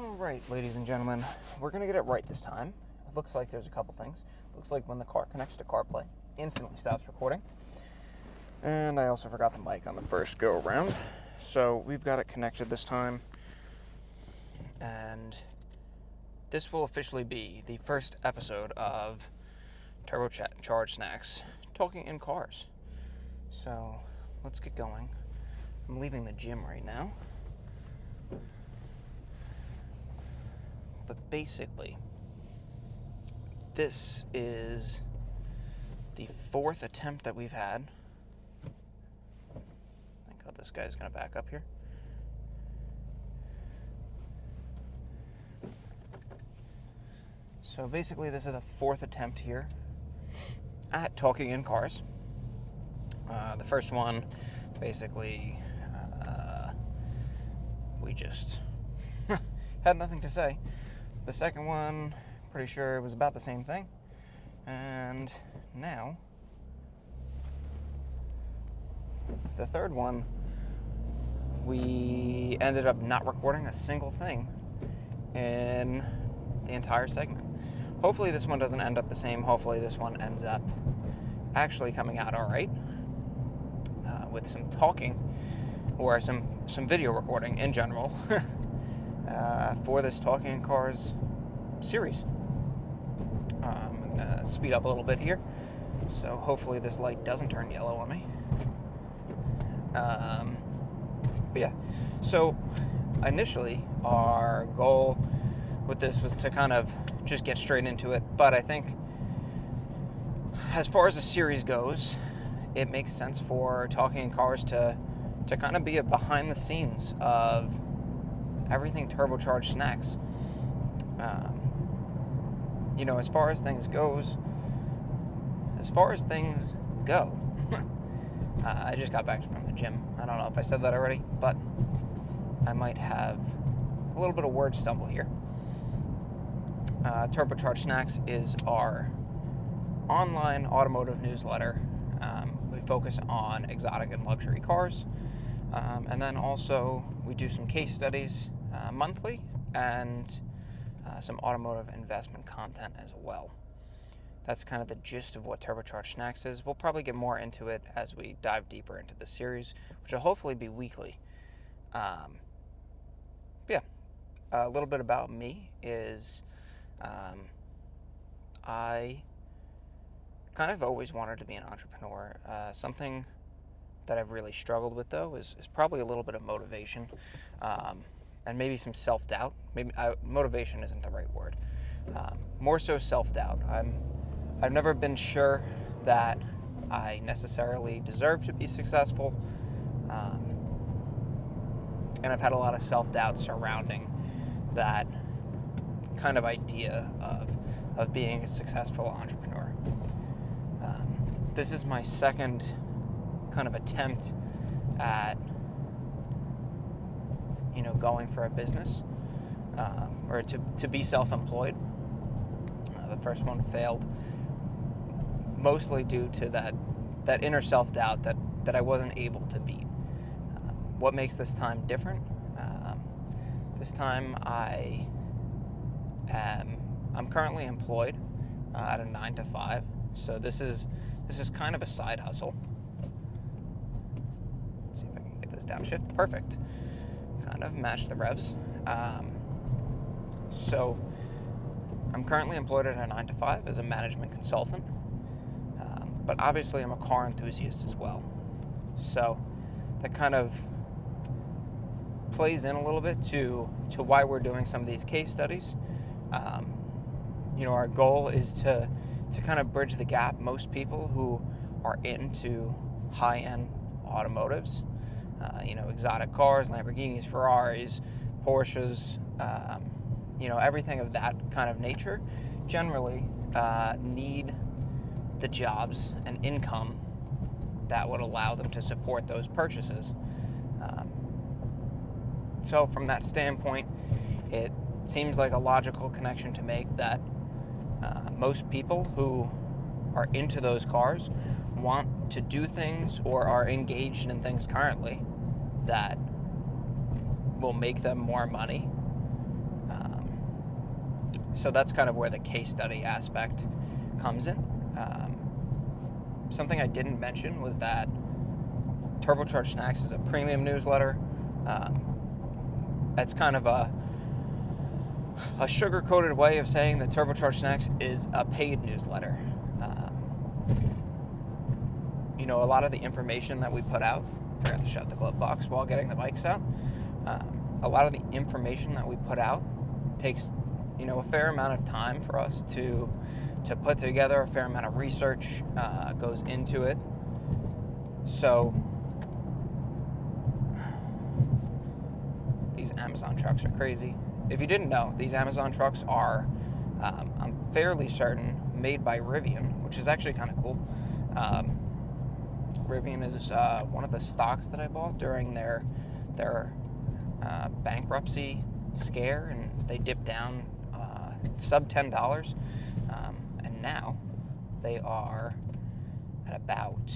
Alright, ladies and gentlemen, we're going to get it right this time. It looks like there's a couple things. Looks like when the car connects to CarPlay, instantly stops recording. And I also forgot the mic on the first go around. So we've got it connected this time. And this will officially be the first episode of Turbocharged Snacks, talking in cars. So let's get going. I'm leaving the gym right now. But basically, this is the fourth attempt that we've had. Thank God this guy's going to back up here. So basically, this is the fourth attempt here at talking in cars. The first one, basically, we just had nothing to say. The second one, pretty sure it was about the same thing. And now, the third one, we ended up not recording a single thing in the entire segment. Hopefully this one doesn't end up the same. Hopefully this one ends up actually coming out all right, with some talking or some video recording in general for this Talking in Cars series. I'm going to speed up a little bit here, so hopefully this light doesn't turn yellow on me. But yeah, so initially our goal with this was to kind of just get straight into it, but I think as far as the series goes, it makes sense for Talking in Cars to kind of be a behind the scenes of everything Turbocharged Snacks. As far as things go, I just got back from the gym. I don't know if I said that already, but I might have a little bit of word stumble here. Turbocharged Snacks is our online automotive newsletter. We focus on exotic and luxury cars. And then also we do some case studies monthly and some automotive investment content as well. That's kind of the gist of what Turbocharged Snacks is. We'll probably get more into it as we dive deeper into the series, which will hopefully be weekly. A little bit about me is I kind of always wanted to be an entrepreneur. Something that I've really struggled with, though, is probably a little bit of motivation, and maybe some self-doubt. Maybe motivation isn't the right word. More so self-doubt. I've never been sure that I necessarily deserve to be successful, and I've had a lot of self-doubt surrounding that kind of idea of being a successful entrepreneur. This is my second kind of attempt at going for a business, or to be self-employed. The first one failed mostly due to that inner self-doubt that I wasn't able to beat. What makes this time different? This time I'm currently employed at a 9-to-5, so this is kind of a side hustle. Let's see if I can get this downshift. Perfect. Kind of match the revs. So I'm currently employed at a 9-to-5 as a management consultant, but obviously I'm a car enthusiast as well. So that kind of plays in a little bit to why we're doing some of these case studies. Our goal is to kind of bridge the gap. Most people who are into high-end automotives, exotic cars, Lamborghinis, Ferraris, Porsches, everything of that kind of nature, generally need the jobs and income that would allow them to support those purchases. So from that standpoint, it seems like a logical connection to make that most people who are into those cars want to do things or are engaged in things currently that will make them more money So that's kind of where the case study aspect comes in. Something I didn't mention was that Turbocharged Snacks is a premium newsletter. That's kind of a sugar-coated way of saying that Turbocharged Snacks is a paid newsletter. A lot of the information that we put out, forgot to shut the glove box while getting the mics out, a lot of the information that we put out takes, a fair amount of time for us to put together. A fair amount of research goes into it. So these Amazon trucks are crazy. If you didn't know, these Amazon trucks are, I'm fairly certain, made by Rivian, which is actually kind of cool. Rivian is one of the stocks that I bought during their bankruptcy scare, and they dipped down sub $10, and now they are at about,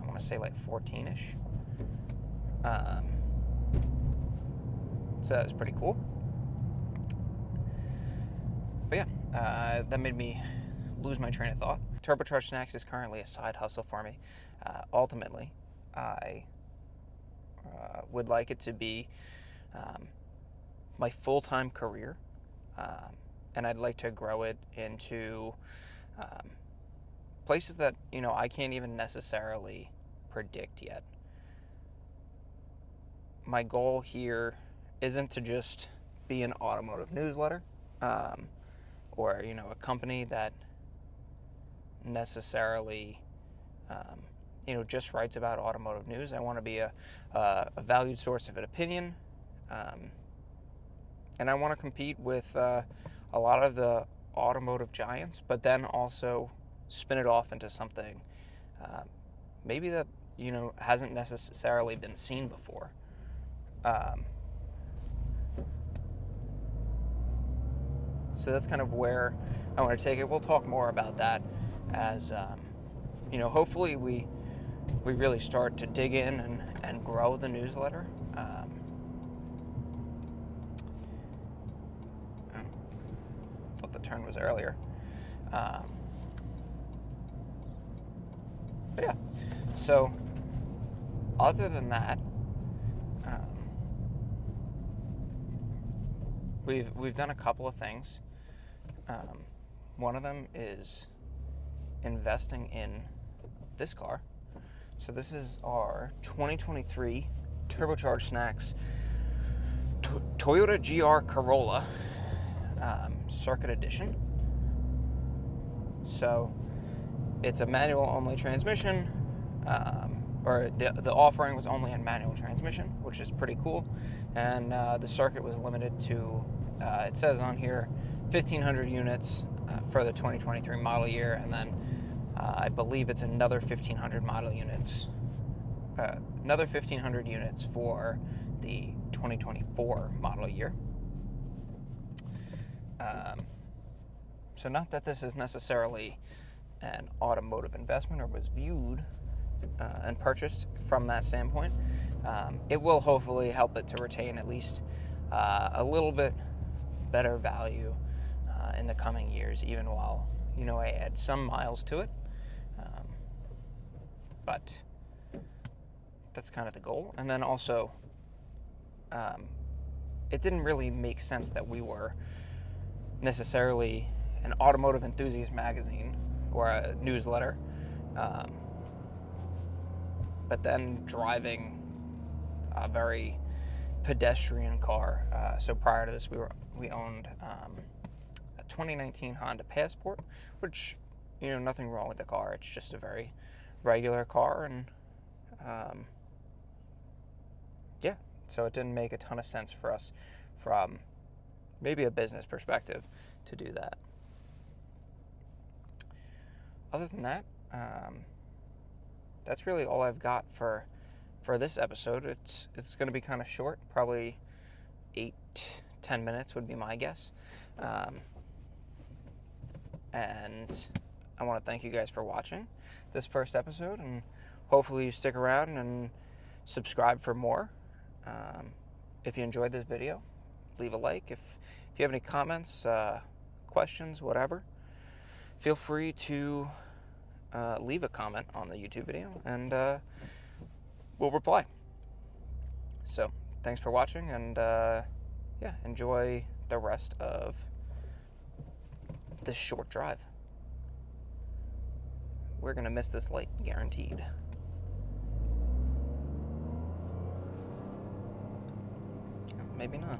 I want to say like 14-ish. So that was pretty cool. But yeah, that made me lose my train of thought. Turbocharged Snacks is currently a side hustle for me. Ultimately, I would like it to be my full-time career, and I'd like to grow it into places that, I can't even necessarily predict yet. My goal here isn't to just be an automotive newsletter, or, a company that necessarily, just writes about automotive news. I want to be a valued source of an opinion, and I want to compete with a lot of the automotive giants, but then also spin it off into something maybe that, hasn't necessarily been seen before. So that's kind of where I want to take it. We'll talk more about that as, hopefully we really start to dig in and grow the newsletter. Thought the turn was earlier. But yeah, so other than that, we've done a couple of things. One of them is investing in this car. So this is our 2023 Turbocharged Snacks Toyota GR Corolla Circuit Edition. So it's a manual only transmission, or the offering was only in manual transmission, which is pretty cool. And the circuit was limited to, it says on here, 1,500 units for the 2023 model year, and then I believe it's another 1,500 units for the 2024 model year. So not that this is necessarily an automotive investment or was viewed and purchased from that standpoint. It will hopefully help it to retain at least a little bit better value in the coming years, even while, I add some miles to it. But that's kind of the goal. And then also, it didn't really make sense that we were necessarily an automotive enthusiast magazine or a newsletter, but then driving a very pedestrian car. So prior to this, we owned a 2019 Honda Passport, which, nothing wrong with the car. It's just a very regular car, and so it didn't make a ton of sense for us from maybe a business perspective to do that. Other than that, that's really all I've got for this episode. It's going to be kind of short, probably 8-10 minutes would be my guess. And I want to thank you guys for watching this first episode, and hopefully you stick around and subscribe for more. If you enjoyed this video, leave a like. If you have any comments, questions, whatever, feel free to leave a comment on the YouTube video, and we'll reply. So, thanks for watching, and yeah, enjoy the rest of this short drive. We're going to miss this light, guaranteed. Maybe not.